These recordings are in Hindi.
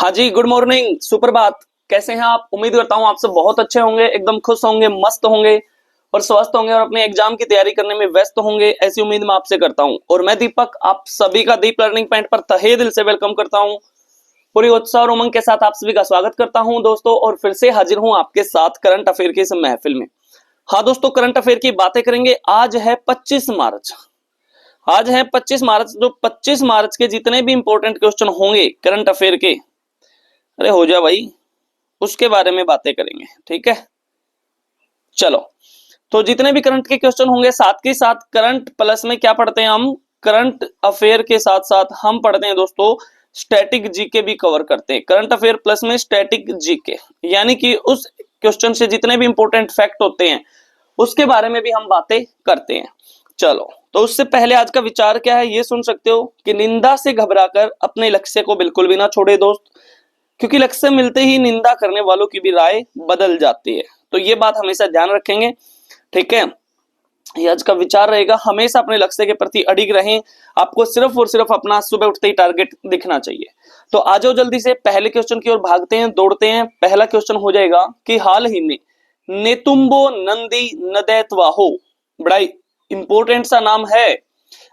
हाँ जी, गुड मॉर्निंग, सुप्रभात। कैसे हैं आप? उम्मीद करता हूँ आप सब बहुत अच्छे होंगे, एकदम खुश होंगे, मस्त होंगे और स्वस्थ होंगे और अपने एग्जाम की तैयारी करने में व्यस्त होंगे, ऐसी उम्मीद मैं आपसे करता हूँ। और मैं दीपक आप सभी का दीप लर्निंग पॉइंट पर तहे दिल से वेलकम करता हूँ। पूरी उत्साह और उमंग के साथ आप सभी का स्वागत करता हूँ दोस्तों, और फिर से हाजिर हूँ आपके साथ करंट अफेयर की इस महफिल में। हाँ दोस्तों, करंट अफेयर की बातें करेंगे। आज है 25 मार्च। आज है 25 मार्च। जो 25 मार्च के जितने भी इंपॉर्टेंट क्वेश्चन होंगे करंट अफेयर के, अरे हो जा भाई, उसके बारे में बातें करेंगे। ठीक है, चलो। तो जितने भी करंट के क्वेश्चन होंगे, साथ के साथ करंट प्लस में क्या पढ़ते हैं हम, करंट अफेयर के साथ साथ हम पढ़ते हैं दोस्तों स्टैटिक जीके भी कवर करते हैं। करंट अफेयर प्लस में स्टैटिक जीके, यानी कि उस क्वेश्चन से जितने भी इंपॉर्टेंट फैक्ट होते हैं उसके बारे में भी हम बातें करते हैं। चलो, तो उससे पहले आज का विचार क्या है ये सुन सकते हो कि निंदा से घबराकर अपने लक्ष्य को बिल्कुल भी ना छोड़े दोस्त, क्योंकि लक्ष्य मिलते ही निंदा करने वालों की भी राय बदल जाती है। तो ये बात हमेशा ध्यान रखेंगे। ठीक है, ये आज का विचार रहेगा। हमेशा अपने लक्ष्य के प्रति अडिग रहें। आपको सिर्फ और सिर्फ अपना सुबह उठते ही टारगेट दिखना चाहिए। तो आ जाओ जल्दी से पहले क्वेश्चन की ओर भागते हैं, दौड़ते हैं। पहला क्वेश्चन हो जाएगा कि हाल ही में नेतुम्बो नंदी नदैत्वाहो, बड़ा इंपॉर्टेंट सा नाम है,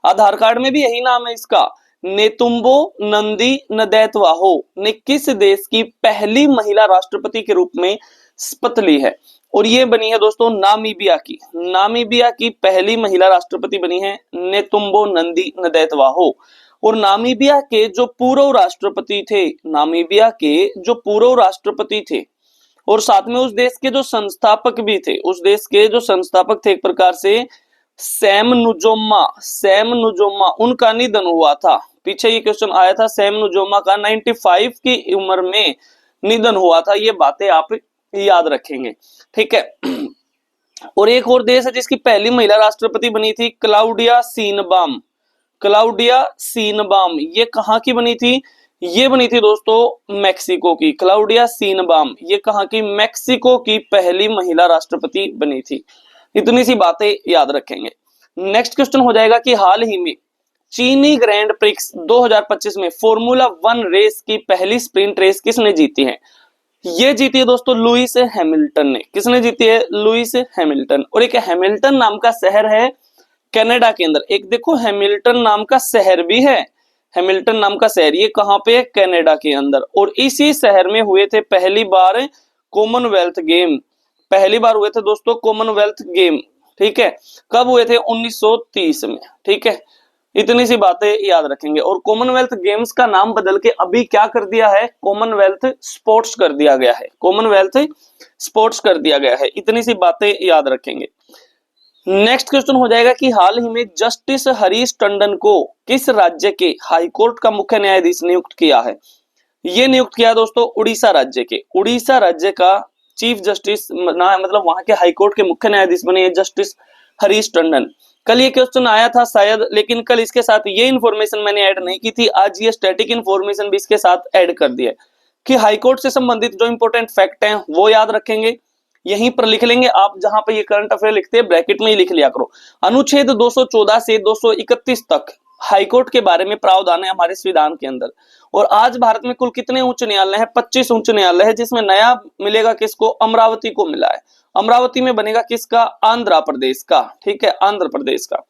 आधार कार्ड में भी यही नाम है इसका, नेतुम्बो नंदी नदैत्वाहो ने किस देश की पहली महिला राष्ट्रपति के रूप में शपथ ली है? और ये बनी है दोस्तों नामीबिया की। नामीबिया की पहली महिला राष्ट्रपति बनी है नेतुम्बो नंदी नदैत्वाहो। और नामीबिया के जो पूर्व राष्ट्रपति थे, नामीबिया के जो पूर्व राष्ट्रपति थे और साथ में उस देश के जो संस्थापक भी थे, उस देश के जो संस्थापक थे एक प्रकार से सैम नुजोमा, उनका निधन हुआ था। पीछे ये क्वेश्चन आया था, सैम नुजोमा का 95 की उम्र में निधन हुआ था। ये बातें आप याद रखेंगे। ठीक है, और एक और देश है जिसकी पहली महिला राष्ट्रपति बनी थी, क्लाउडिया सीनबाम। क्लाउडिया सीनबाम ये कहाँ की बनी थी? ये बनी थी दोस्तों मैक्सिको की। क्लाउडिया सीनबाम ये कहाँ की? मैक्सिको की पहली महिला राष्ट्रपति बनी थी। इतनी सी बातें याद रखेंगे। नेक्स्ट क्वेश्चन हो जाएगा कि हाल ही में चीनी ग्रैंड प्रिक्स 2025 में फॉर्मूला 1 रेस की पहली स्प्रिंट रेस किसने जीती है? ये जीती है दोस्तों लुइस हैमिल्टन ने। किसने जीती है? Lewis Hamilton. और एक हैमिल्टन नाम का शहर है कनाडा के अंदर। एक देखो हैमिल्टन नाम का शहर भी है, हैमिल्टन नाम का शहर, ये कहाँ पे है? कनाडा के अंदर। और इसी शहर में हुए थे पहली बार कॉमनवेल्थ गेम। पहली बार हुए थे दोस्तों कॉमनवेल्थ गेम। ठीक है, कब हुए थे? 1930 में। ठीक है, इतनी सी बातें याद रखेंगे। और कॉमनवेल्थ गेम्स का नाम बदल के अभी क्या कर दिया है? कॉमनवेल्थ स्पोर्ट्स कर दिया गया है। कॉमनवेल्थ स्पोर्ट्स कर दिया गया है। इतनी सी बातें याद रखेंगे। नेक्स्ट क्वेश्चन हो जाएगा कि हाल ही में जस्टिस हरीश टंडन को किस राज्य के हाईकोर्ट का मुख्य न्यायाधीश नियुक्त किया है? ये नियुक्त किया दोस्तों उड़ीसा राज्य के। उड़ीसा राज्य का चीफ जस्टिस मतलब वहां के हाईकोर्ट के मुख्य न्यायाधीश बने जस्टिस हरीश टंडन। कल ये क्वेश्चन आया था शायद, लेकिन कल इसके साथ ये इन्फॉर्मेशन मैंने ऐड नहीं की थी। आज ये स्टैटिक इन्फॉर्मेशन भी इसके साथ ऐड कर दिया कि हाईकोर्ट से संबंधित जो इंपॉर्टेंट फैक्ट हैं वो याद रखेंगे, यहीं पर लिख लेंगे आप। जहां पर ये करंट अफेयर लिखते हैं ब्रैकेट में ही लिख लिया करो। अनुच्छेद 214 से 231 तक हाईकोर्ट के बारे में प्रावधान है हमारे संविधान के अंदर। और आज भारत में कुल कितने उच्च न्यायालय हैं? 25 उच्च न्यायालय है, जिसमें नया मिलेगा किसको? अमरावती को मिला है। अमरावती में बनेगा किसका? आंध्र प्रदेश का। ठीक है, आंध्र प्रदेश का।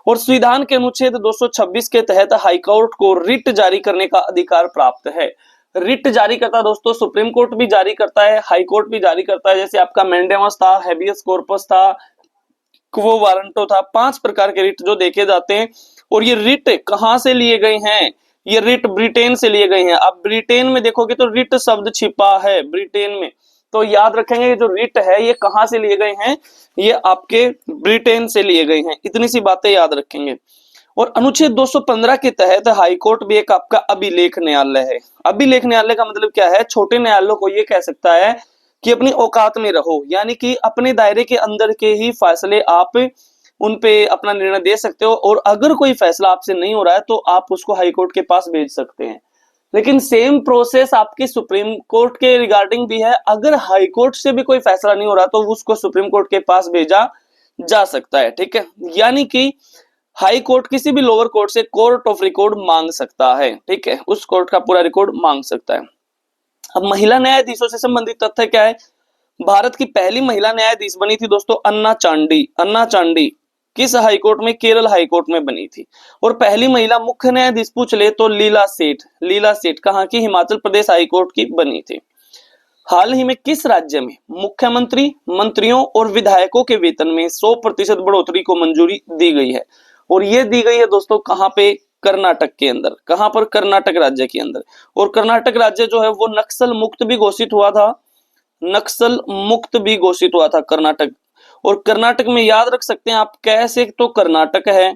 और संविधान के अनुच्छेद 226 के तहत हाईकोर्ट को रिट जारी करने का अधिकार प्राप्त है। रिट जारी करता दोस्तों सुप्रीम कोर्ट भी जारी करता है, हाईकोर्ट भी जारी करता है। जैसे आपका मैंडेमस था, हैबियस कॉर्पस था, क्वो वारंटो था, 5 प्रकार के रिट जो देखे जाते हैं। और ये रिट कहां से लिए गए हैं? ये रिट ब्रिटेन से लिए गए हैं। अब ब्रिटेन में देखोगे तो रिट शब्द छिपा है ब्रिटेन में, तो याद रखेंगे जो रिट है ये कहां से लिए गए हैं? ये आपके ब्रिटेन से लिए गए हैं। इतनी सी बातें याद रखेंगे। और अनुच्छेद 215 के तहत हाईकोर्ट भी एक आपका अभिलेख न्यायालय है। अभिलेख न्यायालय का मतलब क्या है? छोटे न्यायालयों को ये कह सकता है कि अपनी औकात में रहो, यानी कि अपने दायरे के अंदर के ही फैसले आप उन पे अपना निर्णय दे सकते हो। और अगर कोई फैसला आपसे नहीं हो रहा है तो आप उसको हाईकोर्ट के पास भेज सकते हैं। लेकिन सेम प्रोसेस आपकी सुप्रीम कोर्ट के रिगार्डिंग भी है। अगर हाईकोर्ट से भी कोई फैसला नहीं हो रहा तो उसको सुप्रीम कोर्ट के पास भेजा जा सकता है। ठीक है, यानी कि हाई कोर्ट किसी भी लोअर कोर्ट से कोर्ट ऑफ रिकॉर्ड मांग सकता है। ठीक है, उस कोर्ट का पूरा रिकॉर्ड मांग सकता है। अब महिला न्यायाधीशों से संबंधित तथ्य क्या है? भारत की पहली महिला न्यायाधीश बनी थी दोस्तों अन्ना चांडी। अन्ना चांडी किस हाईकोर्ट में? केरल हाईकोर्ट में बनी थी। और पहली महिला मुख्य न्यायाधीश पूछ ले तो लीला सेठ। लीला सेठ कहाँ की? हिमाचल प्रदेश हाईकोर्ट की बनी थी। हाल ही में किस राज्य में मुख्यमंत्री, मंत्रियों और विधायकों के वेतन में 100% बढ़ोतरी को मंजूरी दी गई है? और ये दी गई है दोस्तों कहाँ पे? कर्नाटक के अंदर। कहाँ पर? कर्नाटक राज्य के अंदर। और कर्नाटक राज्य जो है वो नक्सल मुक्त भी घोषित हुआ था। नक्सल मुक्त भी घोषित हुआ था कर्नाटक। और कर्नाटक में याद रख सकते हैं आप, कैसे तो कर्नाटक है,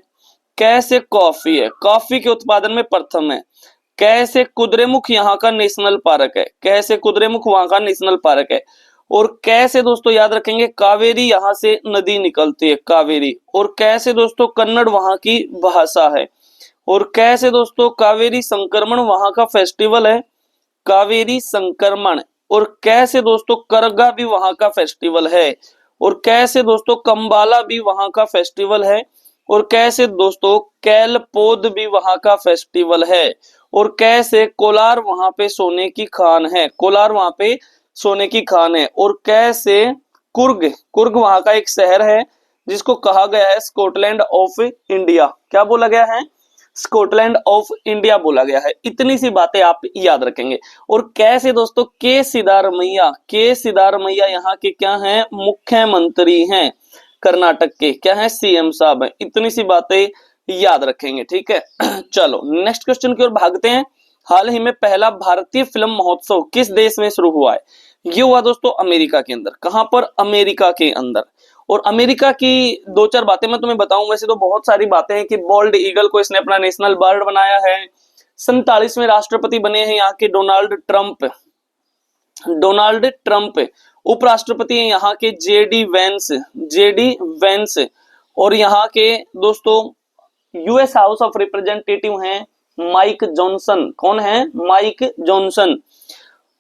कैसे कॉफी है, कॉफी के उत्पादन में प्रथम है, कैसे कुद्रेमुख यहाँ का नेशनल पार्क है, कैसे कुद्रेमुख वहां का नेशनल पार्क है। और कैसे दोस्तों याद रखेंगे, कावेरी यहाँ से नदी निकलती है, कावेरी। और कैसे दोस्तों कन्नड़ वहां की भाषा है। और कैसे दोस्तों कावेरी संक्रमण वहां का फेस्टिवल है, कावेरी संक्रमण। और कैसे दोस्तों करगा भी वहां का फेस्टिवल है। और कैसे दोस्तों कंबाला भी वहां का फेस्टिवल है। और कैसे दोस्तों कैलपोद भी वहां का फेस्टिवल है। और कैसे कोलार वहां पे सोने की खान है, कोलार वहां पे सोने की खान है। और कैसे कुर्ग, कुर्ग वहां का एक शहर है जिसको कहा गया है स्कॉटलैंड ऑफ इंडिया। क्या बोला गया है? स्कॉटलैंड ऑफ इंडिया बोला गया है। इतनी सी बातें आप याद रखेंगे। और कैसे दोस्तों के सिद्धारमैया, के सिद्धारमैया यहाँ के क्या हैं? मुख्यमंत्री हैं कर्नाटक के। क्या है? सीएम साहब हैं। इतनी सी बातें याद रखेंगे, ठीक है। चलो नेक्स्ट क्वेश्चन की ओर भागते हैं। हाल ही में पहला भारतीय फिल्म महोत्सव किस देश में शुरू हुआ है? ये हुआ दोस्तों अमेरिका के अंदर। कहां पर? अमेरिका के अंदर। और अमेरिका की दो चार बातें मैं तुम्हें बताऊं, वैसे तो बहुत सारी बातें हैं कि बोल्ड ईगल को इसने अपना नेशनल बर्ड बनाया है। 47वें राष्ट्रपति बने हैं यहाँ के डोनाल्ड ट्रंप। डोनाल्ड ट्रंप उपराष्ट्रपति हैं यहाँ के जेडी वेंस, जेडी वेंस। और यहाँ के दोस्तों यूएस हाउस ऑफ रिप्रेजेंटेटिव हैं माइक जॉनसन। कौन है? Mike Johnson.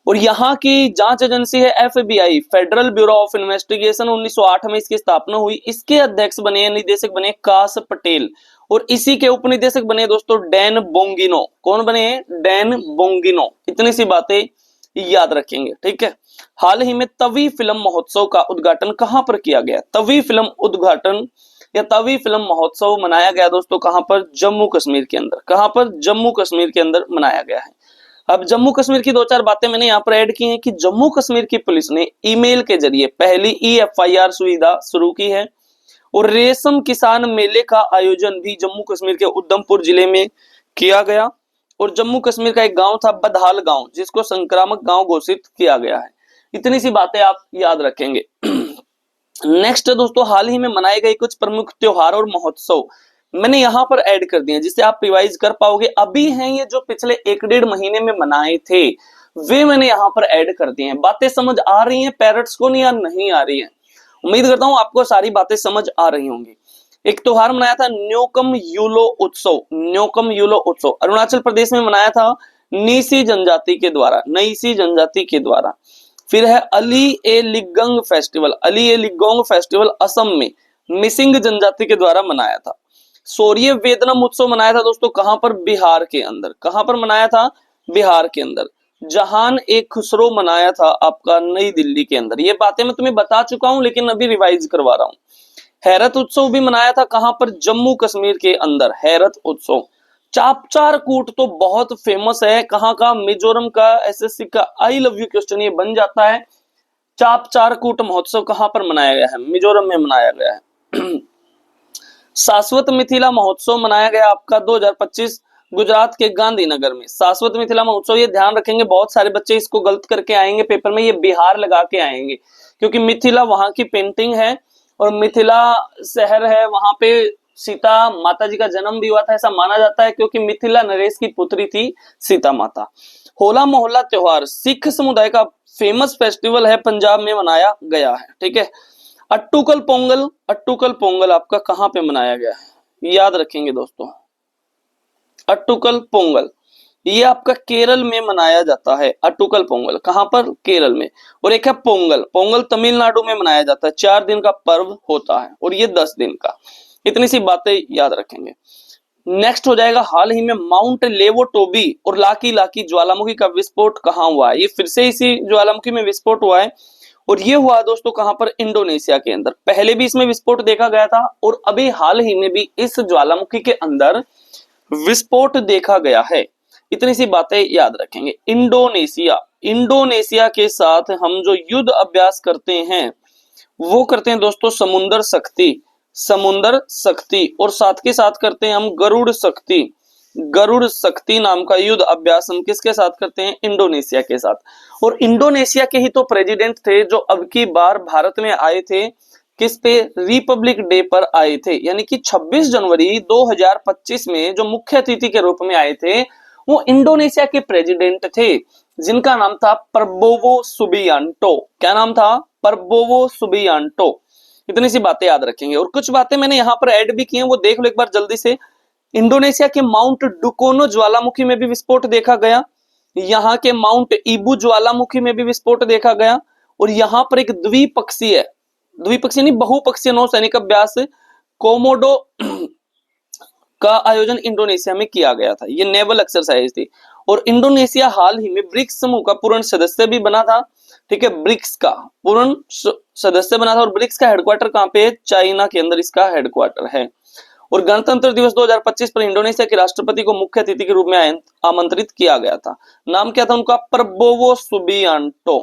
और यहाँ की जांच एजेंसी है FBI, federal bureau of investigation. 1908 में इसकी स्थापना हुई। इसके अध्यक्ष बने, निदेशक बने काश पटेल। और इसी के उपनिदेशक बने दोस्तों डैन बोंगिनो। कौन बने? डैन बोंगिनो। इतनी सी बातें याद रखेंगे, ठीक है। हाल ही में तवी फिल्म महोत्सव का उद्घाटन कहां पर किया गया? तवी फिल्म उद्घाटन या तवी फिल्म महोत्सव मनाया गया दोस्तों कहां पर? जम्मू कश्मीर के अंदर। कहां पर? जम्मू कश्मीर के अंदर मनाया गया है। अब जम्मू कश्मीर की दो चार बातें मैंने यहाँ पर ऐड की हैं कि जम्मू कश्मीर की पुलिस ने ईमेल के जरिए पहली EFIR सुविधा शुरू की है। और रेशम किसान मेले का आयोजन भी जम्मू कश्मीर के उधमपुर जिले में किया गया। और जम्मू कश्मीर का एक गांव था बदहाल गांव, जिसको संक्रामक गांव घोषित किया गया है। इतनी सी बातें आप याद रखेंगे। नेक्स्ट दोस्तों, हाल ही में मनाए गए कुछ प्रमुख त्योहार और महोत्सव मैंने यहाँ पर ऐड कर दिए जिससे आप रिवाइज कर पाओगे। अभी हैं ये जो पिछले 1-1.5 महीने में मनाए थे, वे मैंने यहाँ पर ऐड कर दिए हैं। बातें समझ आ रही हैं पैरट्स को या नहीं आ रही है? उम्मीद करता हूं आपको सारी बातें समझ आ रही होंगी। एक त्योहार मनाया था न्योकम यूलो उत्सव। न्योकम यूलो उत्सव अरुणाचल प्रदेश में मनाया था नीसी जनजाति के द्वारा, नीसी जनजाति के द्वारा। फिर है अली ए लिगोंग फेस्टिवल। अली ए लिगोंग फेस्टिवल असम में मिसिंग जनजाति के द्वारा मनाया था। सूर्य वेदनम उत्सव मनाया था दोस्तों कहां पर? बिहार के अंदर। कहां पर मनाया था? बिहार के अंदर। जहान ए खुसरो मनाया था आपका नई दिल्ली के अंदर। ये बातें मैं तुम्हें बता चुका हूं लेकिन अभी रिवाइज करवा रहा हूं। हैरत उत्सव भी मनाया था कहां पर? जम्मू कश्मीर के अंदर। हैरत उत्सव। चापचार कूट तो बहुत फेमस है, कहां का? मिजोरम का। एसएससी का आई लव यू क्वेश्चन ये बन जाता है। चापचार कूट महोत्सव कहां पर मनाया गया है? मिजोरम में मनाया गया है। शाश्वत मिथिला महोत्सव मनाया गया आपका 2025 गुजरात के गांधीनगर में। शाश्वत मिथिला महोत्सव, ये ध्यान रखेंगे बहुत सारे बच्चे इसको गलत करके आएंगे पेपर में, ये बिहार लगा के आएंगे क्योंकि मिथिला वहां की पेंटिंग है और मिथिला शहर है, वहां पे सीता माता जी का जन्म भी हुआ था ऐसा माना जाता है क्योंकि मिथिला नरेश की पुत्री थी सीता माता। होला मोहल्ला त्योहार सिख समुदाय का फेमस फेस्टिवल है, पंजाब में मनाया गया है, ठीक है। अट्टुकल पोंगल, अट्टुकल पोंगल आपका कहां पे मनाया गया है? याद रखेंगे दोस्तों, अट्टुकल पोंगल ये आपका केरल में मनाया जाता है। अट्टुकल पोंगल कहां पर? केरल में। और एक है पोंगल, पोंगल तमिलनाडु में मनाया जाता है। 4 दिन का पर्व होता है और ये 10 दिन का। इतनी सी बातें याद रखेंगे। नेक्स्ट हो जाएगा हाल ही में माउंट लेवोटोबी और लाकी लाकी ज्वालामुखी का विस्फोट कहाँ हुआ है। ये फिर से इसी ज्वालामुखी में विस्फोट हुआ है और ये हुआ दोस्तों कहां पर, इंडोनेशिया के अंदर। पहले भी इसमें विस्फोट देखा गया था और अभी हाल ही में भी इस ज्वालामुखी के अंदर विस्फोट देखा गया है। इतनी सी बातें याद रखेंगे। इंडोनेशिया, इंडोनेशिया के साथ हम जो युद्ध अभ्यास करते हैं वो करते हैं दोस्तों समुद्र शक्ति, समुद्र शक्ति, और साथ के साथ करते हैं हम गरुड़ शक्ति। गरुड़ शक्ति नाम का युद्ध अभ्यास हम किसके साथ करते हैं, इंडोनेशिया के साथ। और इंडोनेशिया के ही तो प्रेसिडेंट थे जो अब की बार भारत में आए थे, किस पे, रिपब्लिक डे पर आए थे, यानी कि 26 जनवरी 2025 में जो मुख्य अतिथि के रूप में आए थे वो इंडोनेशिया के प्रेसिडेंट थे जिनका नाम था प्रबोवो सुबियांटो। क्या नाम था, प्रबोवो सुबियांटो। इतनी सी बातें याद रखेंगे और कुछ बातें मैंने यहाँ पर ऐड भी की हैं, वो देख लो एक बार जल्दी से। इंडोनेशिया के माउंट डुकोनो ज्वालामुखी में भी विस्फोट देखा गया, यहाँ के माउंट ईबू ज्वालामुखी में भी विस्फोट देखा गया, और यहाँ पर एक द्विपक्षीय, द्विपक्षीय नहीं बहुपक्षीय नौसैनिक अभ्यास कोमोडो का आयोजन इंडोनेशिया में किया गया था। ये नेवल एक्सरसाइज थी और इंडोनेशिया हाल ही में ब्रिक्स समूह का पूर्ण सदस्य भी बना था। ठीक है, ब्रिक्स का पूर्ण सदस्य बना था और ब्रिक्स का हेडक्वार्टर कहाँ पे है, चाइना के अंदर इसका हेडक्वार्टर है। और गणतंत्र दिवस 2025 पर इंडोनेशिया के राष्ट्रपति को मुख्य अतिथि के रूप में आमंत्रित किया गया था। नाम क्या था उनका, प्रबोवो सुबियांटो।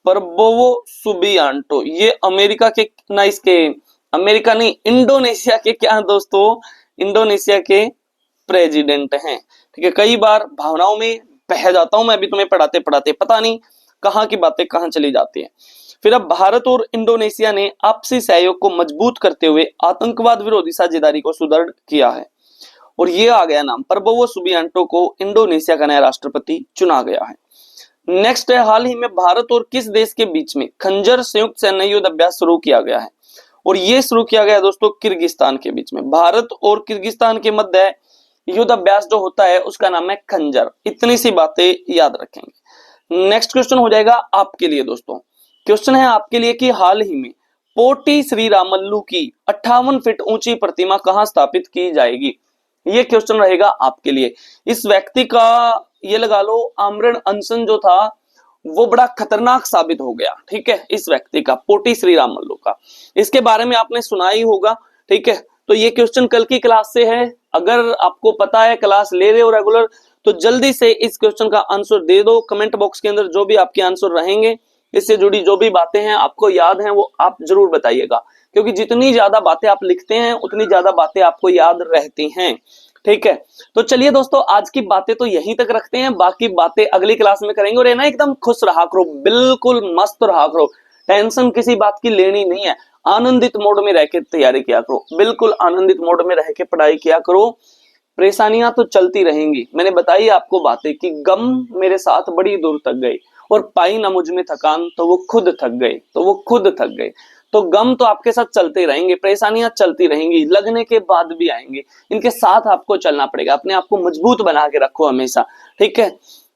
प्रबोवो सुबियांटो ये अमेरिका के, ना इसके, अमेरिका नहीं, इंडोनेशिया के क्या दोस्तों, इंडोनेशिया के प्रेसिडेंट हैं। ठीक है, कई बार भावनाओं में बह जाता हूं मैं भी तुम्हें पढ़ाते पढ़ाते, पता नहीं कहां की बातें कहां चली जाती हैं। फिर अब भारत और इंडोनेशिया ने आपसी सहयोग को मजबूत करते हुए आतंकवाद विरोधी साझेदारी को सुदृढ़ किया है और ये आ गया नाम, प्रबोवो सुबियांटो को इंडोनेशिया का नया राष्ट्रपति चुना गया है। नेक्स्ट है, हाल ही में भारत और किस देश के बीच में खंजर संयुक्त सैन्य युद्ध अभ्यास शुरू किया गया है, और ये शुरू किया गया दोस्तों किर्गिस्तान के बीच में। भारत और किर्गिस्तान के मध्य युद्ध अभ्यास जो होता है उसका नाम है खंजर। इतनी सी बातें याद रखेंगे। नेक्स्ट क्वेश्चन हो जाएगा आपके लिए दोस्तों, क्वेश्चन है आपके लिए कि हाल ही में पोटी श्री रामल्लू की 58 फीट ऊंची प्रतिमा कहां स्थापित की जाएगी, ये क्वेश्चन रहेगा आपके लिए। इस व्यक्ति का ये लगा लो आमरण अनशन जो था वो बड़ा खतरनाक साबित हो गया। ठीक है, इस व्यक्ति का, पोटी श्री रामल्लू का, इसके बारे में आपने सुना ही होगा। ठीक है, तो ये क्वेश्चन कल की क्लास से है, अगर आपको पता है, क्लास ले रहे हो रेगुलर, तो जल्दी से इस क्वेश्चन का आंसर दे दो कमेंट बॉक्स के अंदर। जो भी आपके आंसर रहेंगे, इससे जुड़ी जो भी बातें हैं आपको याद हैं वो आप जरूर बताइएगा, क्योंकि जितनी ज्यादा बातें आप लिखते हैं उतनी ज्यादा बातें आपको याद रहती हैं। ठीक है, तो चलिए दोस्तों आज की बातें तो यहीं तक रखते हैं, बाकी बातें अगली क्लास में करेंगे। और ये ना एकदम खुश रहा करो, बिल्कुल मस्त रहा करो, टेंशन किसी बात की लेनी नहीं है, आनंदित मोड में रह के तैयारी किया करो, बिल्कुल आनंदित मोड में रह के पढ़ाई किया करो। परेशानियां तो चलती रहेंगी, मैंने बताई आपको बातें कि गम मेरे साथ बड़ी दूर तक गई और पाई ना मुझ में थकान, तो वो खुद थक गए, तो वो खुद थक गए। तो गम तो आपके साथ चलते रहेंगे, परेशानियां चलती रहेंगी, लगने के बाद भी आएंगे, इनके साथ आपको चलना पड़ेगा। अपने आप को मजबूत बना के रखो हमेशा। ठीक है,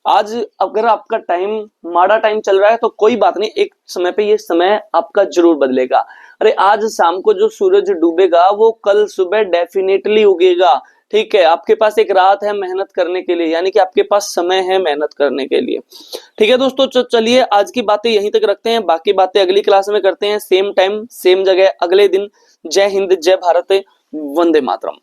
आज अगर आपका टाइम माड़ा टाइम चल रहा है तो कोई बात नहीं, एक समय पे ये समय आपका जरूर बदलेगा। अरे आज शाम को जो सूरज डूबेगा वो कल सुबह डेफिनेटली उगेगा। ठीक है, आपके पास एक रात है मेहनत करने के लिए, यानी कि आपके पास समय है मेहनत करने के लिए। ठीक है दोस्तों, चलिए आज की बातें यहीं तक रखते हैं, बाकी बातें अगली क्लास में करते हैं, सेम टाइम सेम जगह अगले दिन। जय हिंद, जय भारत, वंदे मातरम।